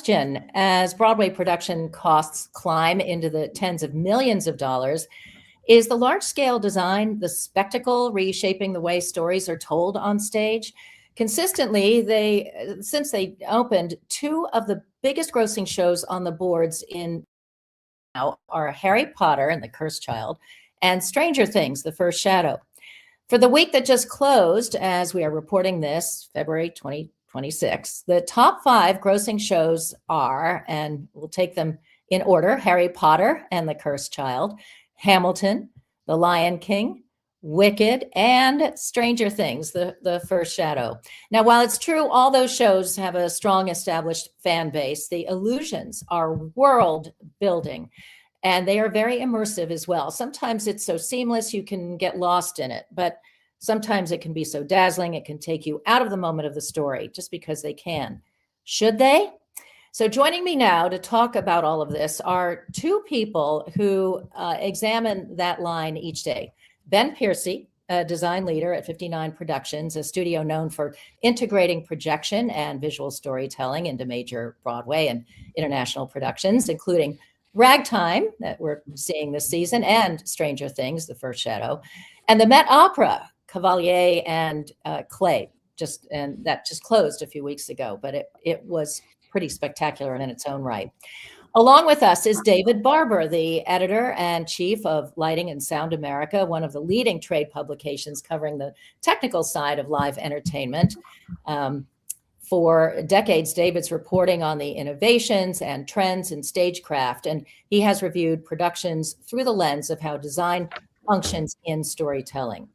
question as Broadway production costs climb into the tens of millions of dollars. Is the large-scale design the spectacle reshaping the way stories are told on stage? Consistently, since they opened, two of the biggest grossing shows on the boards in now are Harry Potter and the Cursed Child and Stranger Things, The First Shadow. For the week that just closed, as we are reporting this, February 2026, the top 5 grossing shows are, and we'll take them in order, Harry Potter and the Cursed Child, Hamilton, The Lion King, Wicked, and Stranger Things, the First Shadow. Now, while it's true all those shows have a strong established fan base, the illusions are world building, and they are very immersive as well. Sometimes it's so seamless you can get lost in it, but sometimes it can be so dazzling it can take you out of the moment of the story just because they can. Should they? So joining me now to talk about all of this are two people who examine that line each day. Ben Piercy, a design leader at 59 Productions, a studio known for integrating projection and visual storytelling into major Broadway and international productions, including Ragtime, that we're seeing this season, and Stranger Things, The First Shadow, and the Met Opera, Cavalier and Clay, that just closed a few weeks ago, but it was pretty spectacular in its own right. Along with us is David Barber, the editor and chief of Lighting and Sound America, one of the leading trade publications covering the technical side of live entertainment. For decades, David's reporting on the innovations and trends in stagecraft, and he has reviewed productions through the lens of how design functions in storytelling.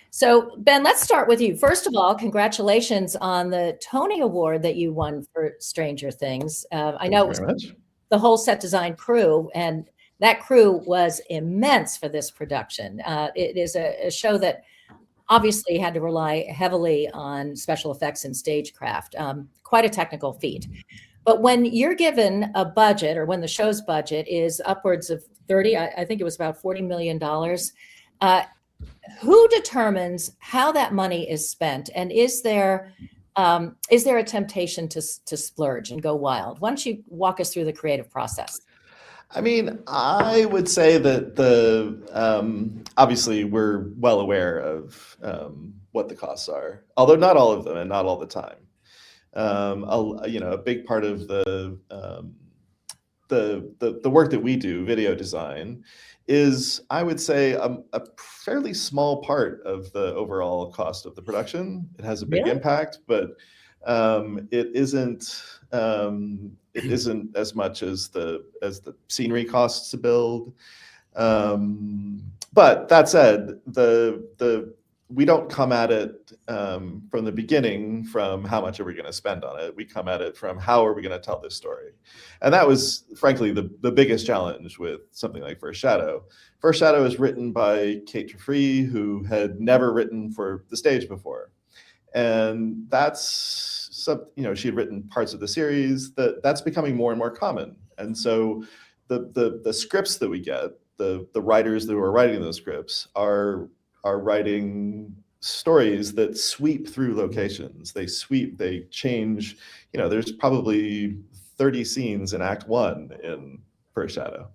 So, Ben, let's start with you. First of all, congratulations on the Tony Award that you won for Stranger Things. I know it was the whole set design crew, and that crew was immense for this production. It is a show that obviously had to rely heavily on special effects and stagecraft, quite a technical feat. But when you're given a budget, or when the show's budget is upwards of 30, I think it was about $40 million, who determines how that money is spent? And is there a temptation to splurge and go wild? Why don't you walk us through the creative process? I mean, I would say that obviously we're well aware of what the costs are, although not all of them and not all the time. A big part of the work that we do, video design, is, I would say, a fairly small part of the overall cost of the production. It has a big impact, but it isn't as much as the scenery costs to build. But that said, we don't come at it from the beginning from how much are we going to spend on it. We come at it from how are we going to tell this story. And that was, frankly, the biggest challenge with something like First Shadow. First Shadow is written by Kate Trefree, who had never written for the stage before. And that's she had written parts of the series that's becoming more and more common. And so the scripts that we get, the writers that are writing those scripts are writing stories that sweep through locations. They change, there's probably 30 scenes in Act 1 in First Shadow.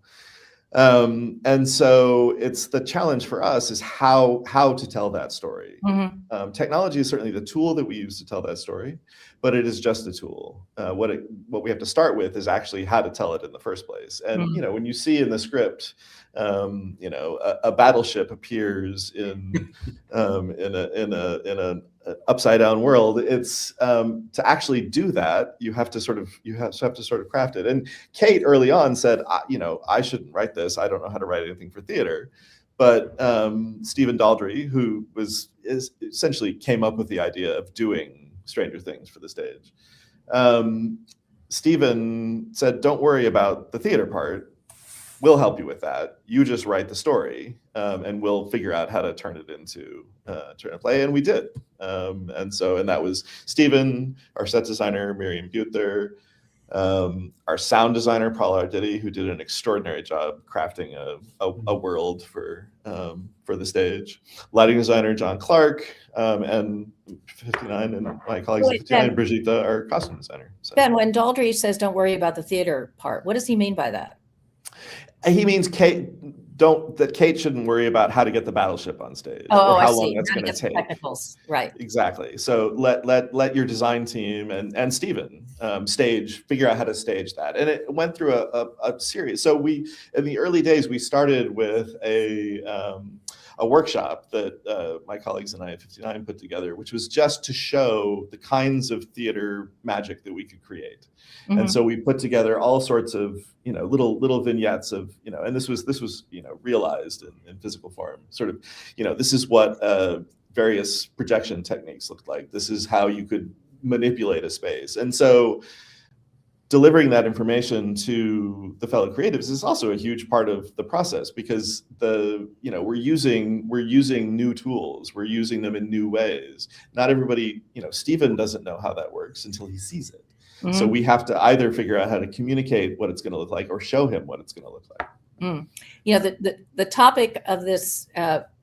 And so it's the challenge for us is how to tell that story. Mm-hmm. Technology is certainly the tool that we use to tell that story, but it is just a tool. What we have to start with is actually how to tell it in the first place. And mm-hmm. When you see in the script, a battleship appears in an upside down world. It's to actually do that, you have to sort of craft it. And Kate early on said, I shouldn't write this. I don't know how to write anything for theater. But Stephen Daldry, who essentially came up with the idea of doing Stranger Things for the stage, Stephen said, don't worry about the theater part. We'll help you with that. You just write the story, and we'll figure out how to turn it into a play. And we did. And that was Stephen, our set designer, Miriam Buther, Our sound designer, Paul Arditi, who did an extraordinary job crafting a world for the stage. Lighting designer, John Clark, and 59, and my colleagues at 59, Brigitte, our costume designer. So. Ben, when Daldry says don't worry about the theater part, what does he mean by that? He means Kate shouldn't worry about how to get the battleship on stage or how long that's going to take. Technicals, right? Exactly. So let your design team and Stephen figure out how to stage that. And it went through a series. So in the early days we started with a workshop that my colleagues and I at 59 put together, which was just to show the kinds of theater magic that we could create. Mm-hmm. And so we put together all sorts of little vignettes of and this was realized in physical form. Sort of this is what various projection techniques looked like. This is how you could manipulate a space. And so delivering that information to the fellow creatives is also a huge part of the process, because we're using new tools, we're using them in new ways. Not everybody, Stephen doesn't know how that works until he sees it. Mm-hmm. So we have to either figure out how to communicate what it's going to look like or show him what it's going to look like. Mm. The topic of this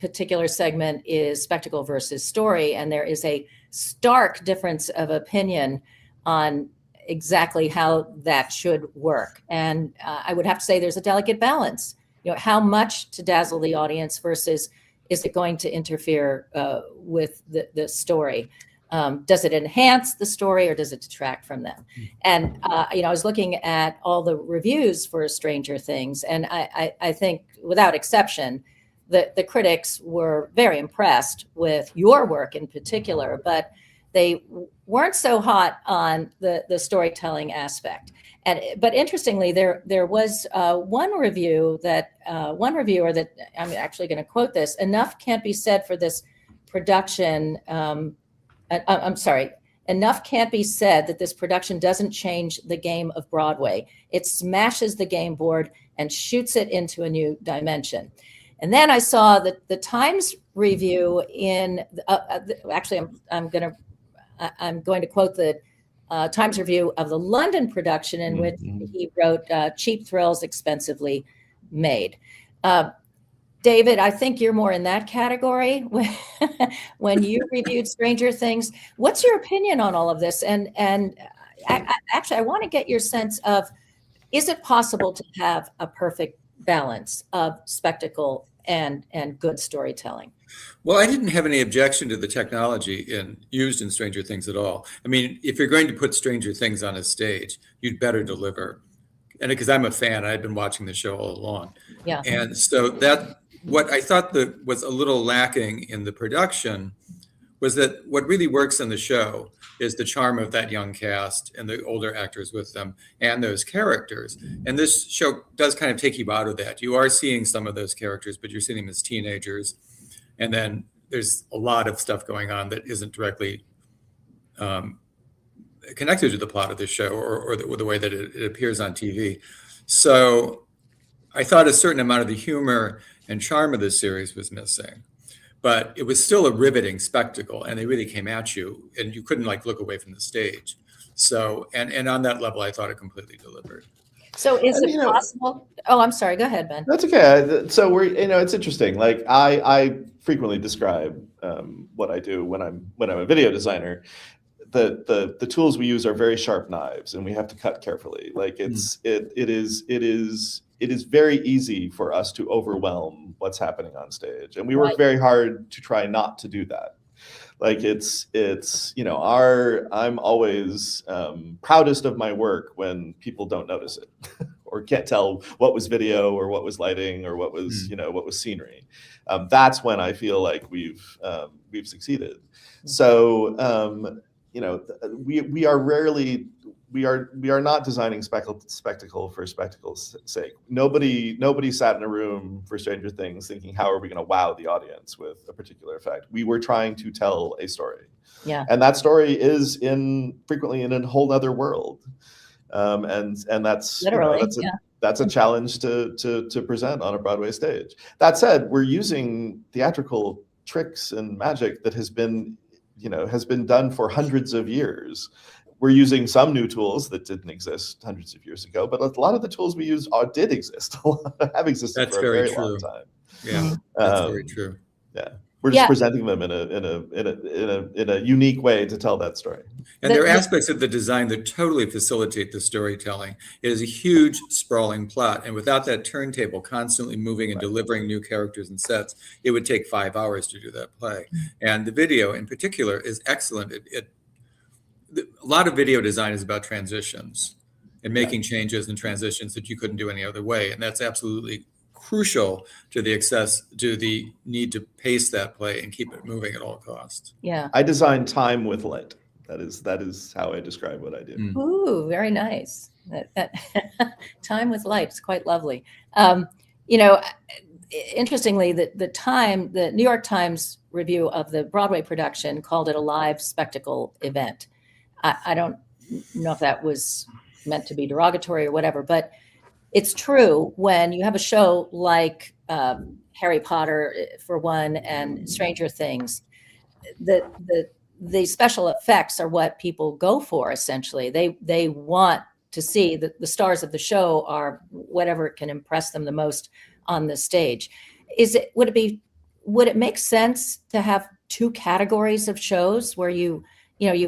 particular segment is spectacle versus story, and there is a stark difference of opinion on exactly how that should work. And I would have to say there's a delicate balance. How much to dazzle the audience versus is it going to interfere with the story? Does it enhance the story or does it detract from them? And I was looking at all the reviews for Stranger Things, and I think without exception, the critics were very impressed with your work in particular, but they weren't so hot on the storytelling aspect. But interestingly, there was one reviewer that I'm actually going to quote this: "Enough can't be said for this production." Enough can't be said that this production doesn't change the game of Broadway. It smashes the game board and shoots it into a new dimension. And then I saw the Times review in actually I'm going to quote the Times review of the London production, in which he wrote, "Cheap thrills, expensively made." David, I think you're more in that category when you reviewed Stranger Things. What's your opinion on all of this? And actually, I want to get your sense of, is it possible to have a perfect balance of spectacle and good storytelling? Well, I didn't have any objection to the technology used in Stranger Things at all. I mean, if you're going to put Stranger Things on a stage, you'd better deliver. And because I'm a fan, I've been watching the show all along. Yeah. And so what I thought that was a little lacking in the production was that what really works in the show is the charm of that young cast and the older actors with them and those characters. And this show does kind of take you out of that. You are seeing some of those characters, but you're seeing them as teenagers. And then there's a lot of stuff going on that isn't directly connected to the plot of the show or the way that it appears on TV. So I thought a certain amount of the humor and charm of this series was missing, but it was still a riveting spectacle, and they really came at you, and you couldn't look away from the stage. So, and on that level, I thought it completely delivered. So is it possible? Oh, I'm sorry. Go ahead, Ben. That's okay. So it's interesting. I frequently describe what I do when I'm a video designer. The tools we use are very sharp knives, and we have to cut carefully. It is very easy for us to overwhelm what's happening on stage, and we work very hard to try not to do that. I'm always proudest of my work when people don't notice it or can't tell what was video or what was lighting or what was what was scenery. That's when I feel like we've succeeded. So we are not designing spectacle for spectacle's sake. Nobody sat in a room for Stranger Things thinking, how are we going to wow the audience with a particular effect? We were trying to tell a story. Yeah. And that story is frequently in a whole other world. And that's literally that's a challenge to present on a Broadway stage. That said, we're using theatrical tricks and magic that has been done for hundreds of years. we're using some new tools that didn't exist hundreds of years ago, but a lot of the tools we use did exist, have existed That's for a very very long true. time. Yeah, that's very true. Yeah, we're just presenting them in a unique way to tell that story. And there are aspects of the design that totally facilitate the storytelling. It is a huge, sprawling plot, and without that turntable constantly moving and delivering new characters and sets, it would take 5 hours to do that play. And the video, in particular, is excellent. A lot of video design is about transitions and making changes and transitions that you couldn't do any other way, and that's absolutely crucial to the need to pace that play and keep it moving at all costs. Yeah. I design time with light. That is how I describe what I do. Ooh, very nice. That time with light is quite lovely. Interestingly, the New York Times review of the Broadway production called it a live spectacle event. I don't know if that was meant to be derogatory or whatever, but it's true when you have a show like Harry Potter, for one, and Stranger Things, the special effects are what people go for, essentially. They want to see that the stars of the show are whatever can impress them the most on the stage. Would it make sense to have two categories of shows where you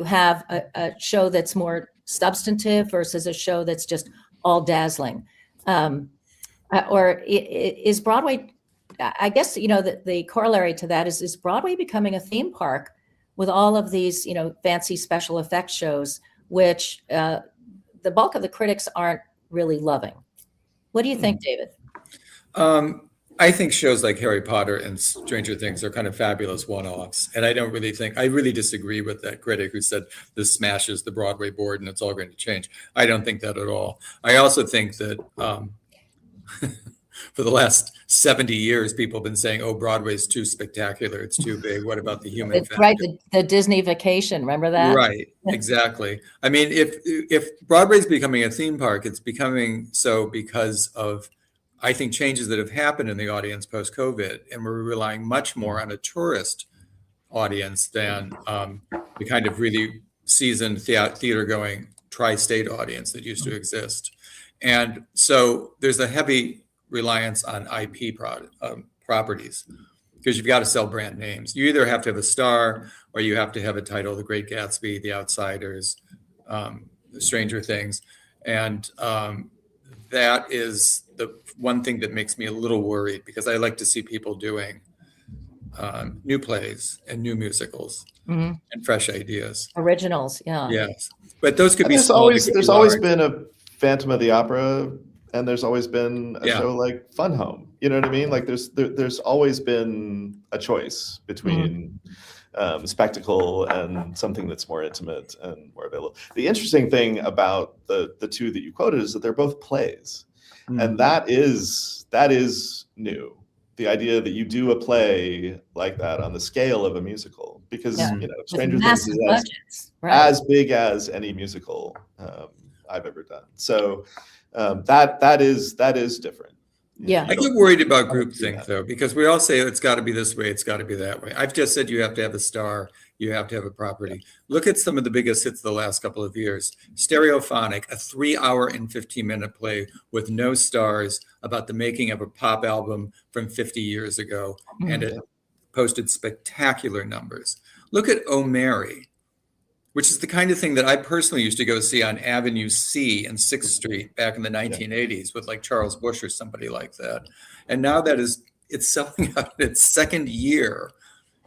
have a show that's more substantive versus a show that's just all dazzling? Or is Broadway, I guess, the corollary to that is Broadway becoming a theme park with all of these, fancy special effects shows, which the bulk of the critics aren't really loving. What do you think, David? I think shows like Harry Potter and Stranger Things are kind of fabulous one-offs. And I really disagree with that critic who said this smashes the Broadway board and it's all going to change. I don't think that at all. I also think that for the last 70 years, people have been saying, oh, Broadway's too spectacular. It's too big. What about the human factor? Right, the Disney Vacation, remember that? Right, exactly. I mean, if Broadway's becoming a theme park, it's becoming so because of, I think, changes that have happened in the audience post-COVID, and we're relying much more on a tourist audience than the kind of really seasoned theater-going tri-state audience that used to exist. And so there's a heavy reliance on IP properties because you've got to sell brand names. You either have to have a star or you have to have a title, The Great Gatsby, The Outsiders, Stranger Things. And that is the one thing that makes me a little worried because I like to see people doing new plays and new musicals and fresh ideas. Originals, yeah. Yes. But those could be there's small. There's always been a Phantom of the Opera, and there's always been a show like Fun Home. You know what I mean? Like there's always been a choice between spectacle and something that's more intimate and more available. The interesting thing about the two that you quoted is that they're both plays, and that is new. The idea that you do a play like that on the scale of a musical, because Stranger Things is as big as any musical I've ever done. So that is different. Yeah, I get worried about groupthink though, because we all say it's got to be this way, it's got to be that way. I've just said you have to have a star, you have to have a property. Look at some of the biggest hits the last couple of years. Stereophonic, a 3-hour and 15-minute play with no stars about the making of a pop album from 50 years ago, and it posted spectacular numbers. Look at Oh Mary, which is the kind of thing that I personally used to go see on Avenue C and 6th Street back in the 1980s with like Charles Bush or somebody like that. And now it's selling out in its second year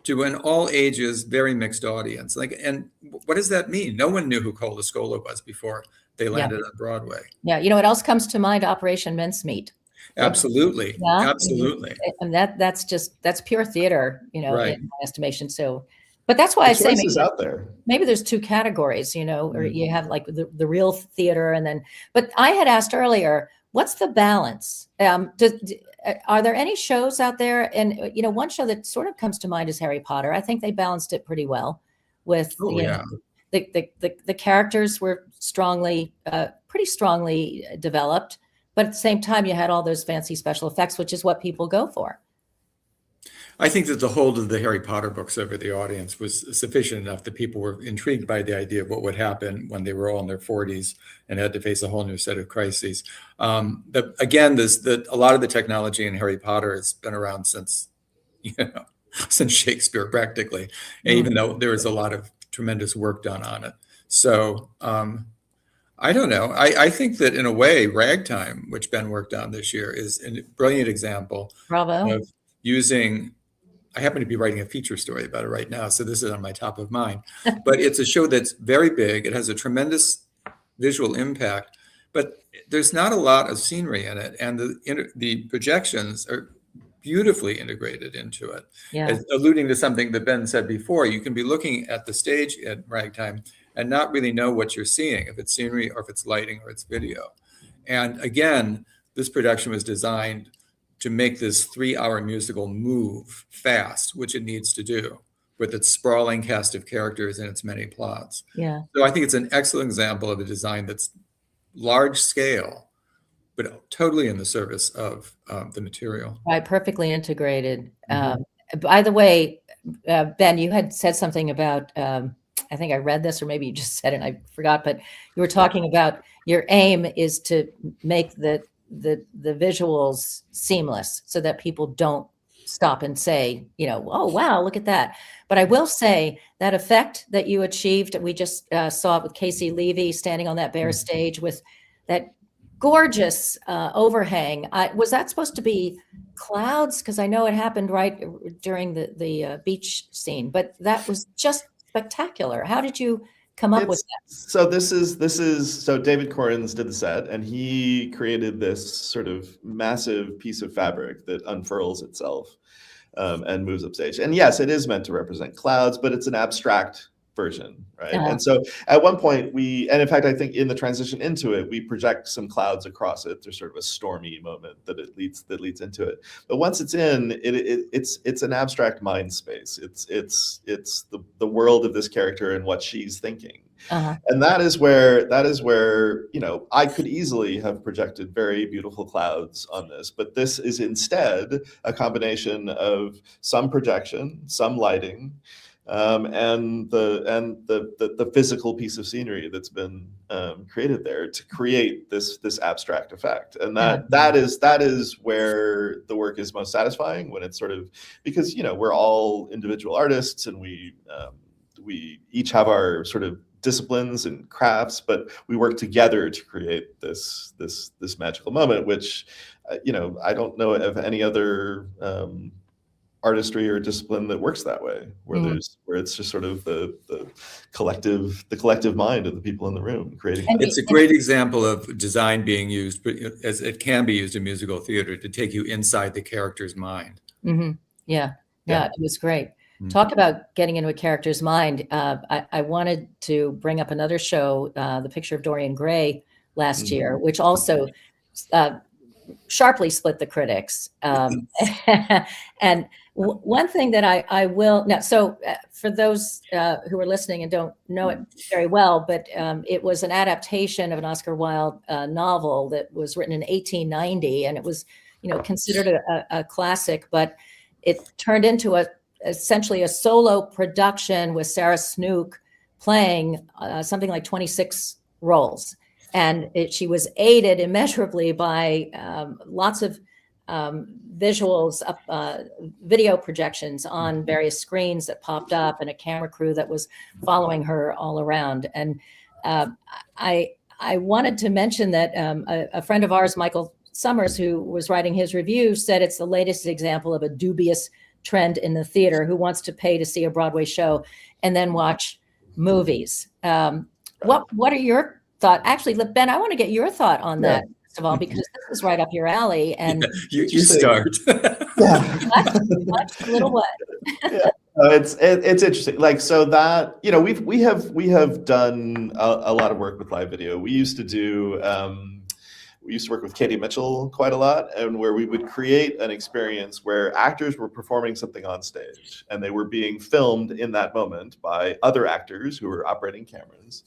to an all ages, very mixed audience. And what does that mean? No one knew who Cole Escola was before they landed on Broadway. Yeah, what else comes to mind? Operation Mincemeat. Absolutely, absolutely. And that's pure theater, right. in my estimation. So. But that's why I say maybe there's two categories, or you have like the real theater but I had asked earlier, what's the balance? Are there any shows out there? And, one show that sort of comes to mind is Harry Potter. I think they balanced it pretty well with, the characters were pretty strongly developed, but at the same time, you had all those fancy special effects, which is what people go for. I think that the hold of the Harry Potter books over the audience was sufficient enough that people were intrigued by the idea of what would happen when they were all in their 40s and had to face a whole new set of crises. Again, a lot of the technology in Harry Potter has been around since, since Shakespeare practically, even though there was a lot of tremendous work done on it. So I don't know. I think that in a way, Ragtime, which Ben worked on this year, is a brilliant example Bravo. of using. I happen to be writing a feature story about it right now, so this is on my top of mind. But it's a show that's very big. It has a tremendous visual impact, but there's not a lot of scenery in it, and the projections are beautifully integrated into it. Yeah. Alluding to something that Ben said before, you can be looking at the stage at Ragtime and not really know what you're seeing, if it's scenery or if it's lighting or it's video. And again, this production was designed to make this 3-hour musical move fast, which it needs to do with its sprawling cast of characters and its many plots. Yeah. So I think it's an excellent example of a design that's large scale, but totally in the service of the material. Right, perfectly integrated. By the way, Ben, you had said something about, I think I read this, or maybe you just said it and I forgot, but you were talking about your aim is to make the visuals seamless so that people don't stop and say, oh, wow, look at that. But I will say that effect that you achieved, we just saw it with Casey Levy standing on that bare stage with that gorgeous overhang. Was that supposed to be clouds? Because I know it happened right during the beach scene, but that was just spectacular. How did you come up with that? So David Corrins did the set, and he created this sort of massive piece of fabric that unfurls itself and moves upstage. And yes, it is meant to represent clouds, but it's an abstract version, right? And so at one point and in fact, I think in the transition into it, we project some clouds across it. There's sort of a stormy moment that leads into it. But once it's in, it's an abstract mind space. It's the world of this character and what she's thinking. And that is where I could easily have projected very beautiful clouds on this, but this is instead a combination of some projection, some lighting, and the physical piece of scenery that's been created there to create this abstract effect. And that is where the work is most satisfying, when it's sort of, because we're all individual artists and we each have our sort of disciplines and crafts, but we work together to create this magical moment, which I don't know of any other artistry or discipline that works that way, where it's just sort of the collective mind of the people in the room creating. It's a great example of design being used, but as it can be used in musical theater, to take you inside the character's mind. Yeah, it was great. Talk about getting into a character's mind. I wanted to bring up another show, The Picture of Dorian Gray, last year, which also sharply split the critics. And one thing that I will now, so for those who are listening and don't know it very well, but it was an adaptation of an Oscar Wilde novel that was written in 1890, and it was considered a classic, but it turned into essentially a solo production with Sarah Snook playing something like 26 roles. And she was aided immeasurably by lots of visuals, video projections on various screens that popped up, and a camera crew that was following her all around. And I wanted to mention that a friend of ours, Michael Summers, who was writing his review, said it's the latest example of a dubious trend in the theater. Who wants to pay to see a Broadway show and then watch movies? What are your thoughts? Actually, Ben, I want to get your thought on that, first of all, because this is right up your alley. And you start. Much, a little what? It's interesting. Like, so that we have done a lot of work with live video. We used to work with Katie Mitchell quite a lot, and where we would create an experience where actors were performing something on stage and they were being filmed in that moment by other actors who were operating cameras.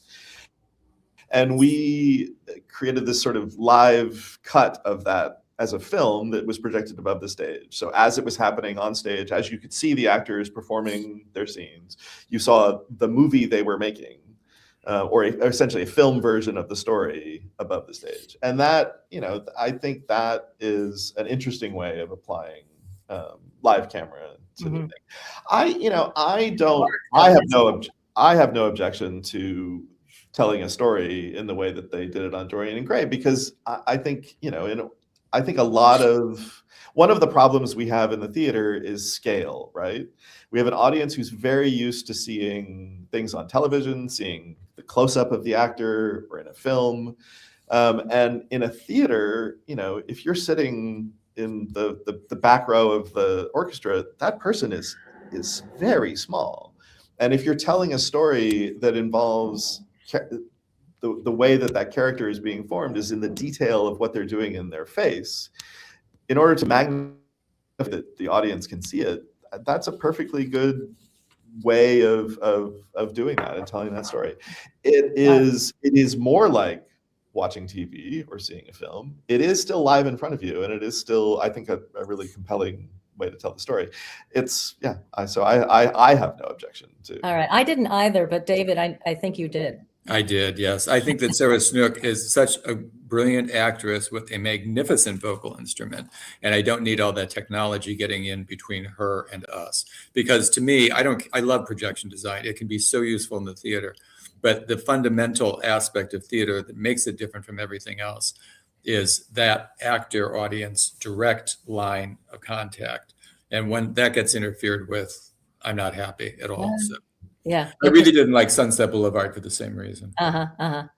And we created this sort of live cut of that as a film that was projected above the stage. So as it was happening on stage, as you could see the actors performing their scenes, you saw the movie they were making, or essentially a film version of the story above the stage. And that, I think that is an interesting way of applying live camera to the thing. I have no objection to telling a story in the way that they did it on Dorian and Gray, because I think, I think one of the problems we have in the theater is scale, right? We have an audience who's very used to seeing things on television, seeing the close-up of the actor, or in a film. And in a theater, if you're sitting in the back row of the orchestra, that person is very small. And if you're telling a story that involves the way that character is being formed is in the detail of what they're doing in their face, in order to magnify that the audience can see it, that's a perfectly good way of doing that and telling that story. It is more like watching TV or seeing a film. It is still live in front of you, and it is still, I think, a really compelling way to tell the story. So I have no objection to. All right, I didn't either, but David, I think you did. I did, yes. I think that Sarah Snook is such a brilliant actress with a magnificent vocal instrument, and I don't need all that technology getting in between her and us. Because to me, I love projection design. It can be so useful in the theater, but the fundamental aspect of theater that makes it different from everything else is that actor-audience direct line of contact. And when that gets interfered with, I'm not happy at all. So. Yeah, I really didn't like Sunset Boulevard for the same reason. That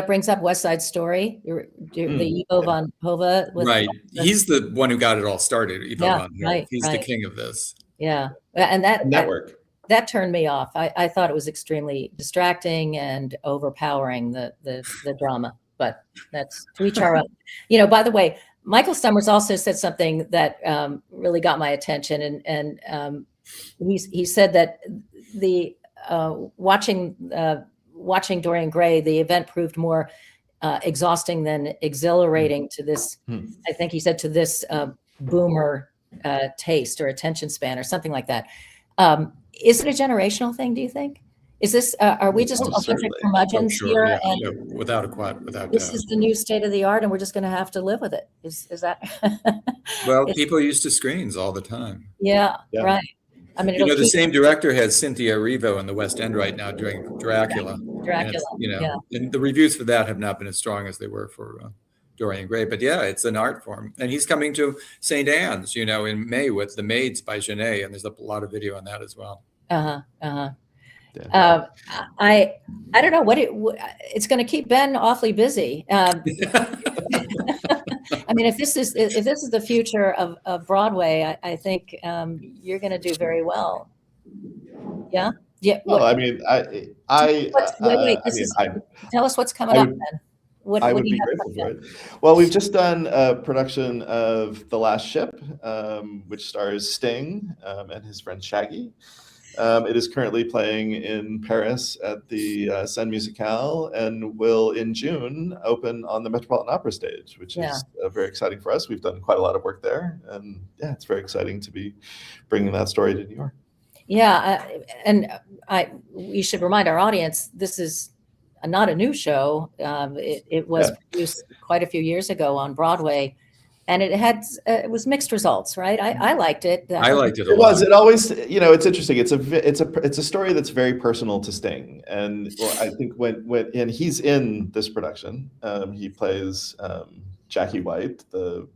brings up West Side Story. The Ivo von Hove. Right, he's the one who got it all started. Ivo von Hove. Right, he's the king of this. Yeah, and that network that turned me off. I thought it was extremely distracting and overpowering the drama. But that's to each our own. By the way, Michael Summers also said something that really got my attention, and he said that the watching Dorian Gray, the event proved more exhausting than exhilarating to this. I think he said to this boomer taste or attention span or something like that. Is it a generational thing? Do you think? Is this? Are we just authentic curmudgeons here? Yeah, and without doubt. This is the new state of the art, and we're just going to have to live with it. Is that? Well, people used to screens all the time. Yeah. Right. I mean, the same director has Cynthia Erivo in the West End right now doing Dracula. And the reviews for that have not been as strong as they were for Dorian Gray. But yeah, it's an art form. And he's coming to St. Anne's, in May with The Maids by Genet, and there's a lot of video on that as well. I don't know it's going to keep Ben awfully busy. I mean, if this is the future of Broadway, I think you're going to do very well. Yeah. Yeah. Well, I mean, tell us what's coming up then. I would be grateful for it. Well, we've just done a production of The Last Ship, which stars Sting and his friend Shaggy. It is currently playing in Paris at the Scène Musicale, and will in June open on the Metropolitan Opera stage, which is very exciting for us. We've done quite a lot of work there, and it's very exciting to be bringing that story to New York. Yeah, we should remind our audience, this is not a new show. It was produced quite a few years ago on Broadway. And it was mixed results, right? I liked it. I liked it a lot. It was. It always, it's interesting. It's a story that's very personal to Sting, and I think when he's in this production, he plays Jackie White, the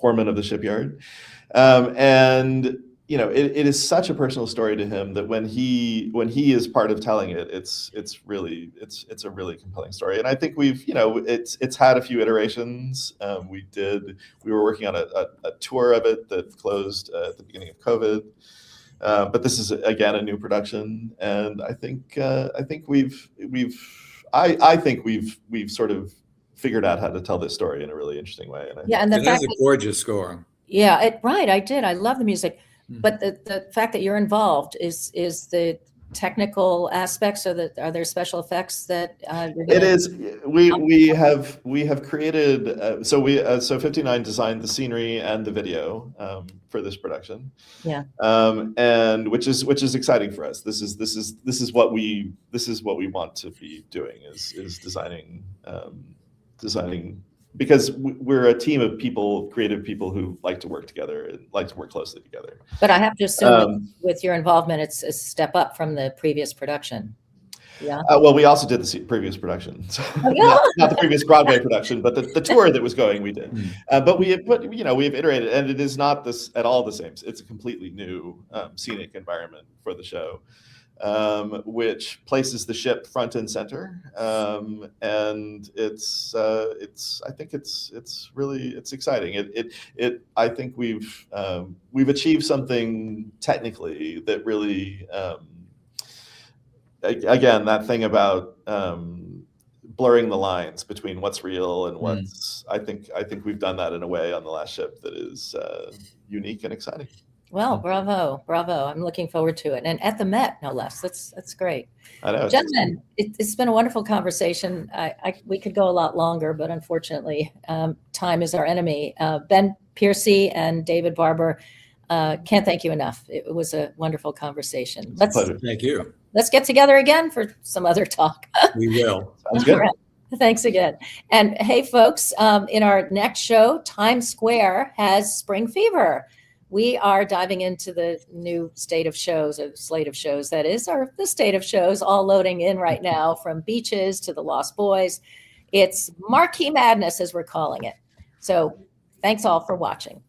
foreman of the shipyard, and it is such a personal story to him that when he is part of telling it, it's a really compelling story. And I think it's had a few iterations. We were working on a tour of it that closed at the beginning of COVID. But this is again a new production, and I think we've sort of figured out how to tell this story in a really interesting way. And it has a gorgeous score. Yeah, I did. I love the music. But the fact that you're involved is the technical aspects, or are there special effects that you're It gonna- is. We have created. So 59 designed the scenery and the video for this production. Yeah. And which is exciting for us. This is what we want to be doing is designing because we're a team of people, creative people who like to work together and like to work closely together. But I have to assume with your involvement, it's a step up from the previous production. Yeah. Well, we also did the previous production, so not the previous Broadway production, but the tour that was going, we did. But we have iterated, and it is not this at all the same. It's a completely new scenic environment for the show, which places the ship front and center, and it's I think it's really exciting. I think we've achieved something technically that really. Again, that thing about blurring the lines between what's real and what's I think we've done that in a way on the last ship that is unique and exciting. Well, bravo. I'm looking forward to it, and at the Met, no less. That's great. I know, gentlemen. It's been a wonderful conversation. We could go a lot longer, but unfortunately, time is our enemy. Ben Piercy and David Barber, can't thank you enough. It was a wonderful conversation. Pleasure. Thank you. Let's get together again for some other talk. We will. Sounds good. Right. Thanks again. And hey, folks, in our next show, Times Square has spring fever. We are diving into the new state of shows, or slate of shows, that is, or the state of shows, all loading in right now, from Beaches to The Lost Boys. It's marquee madness, as we're calling it. So thanks all for watching.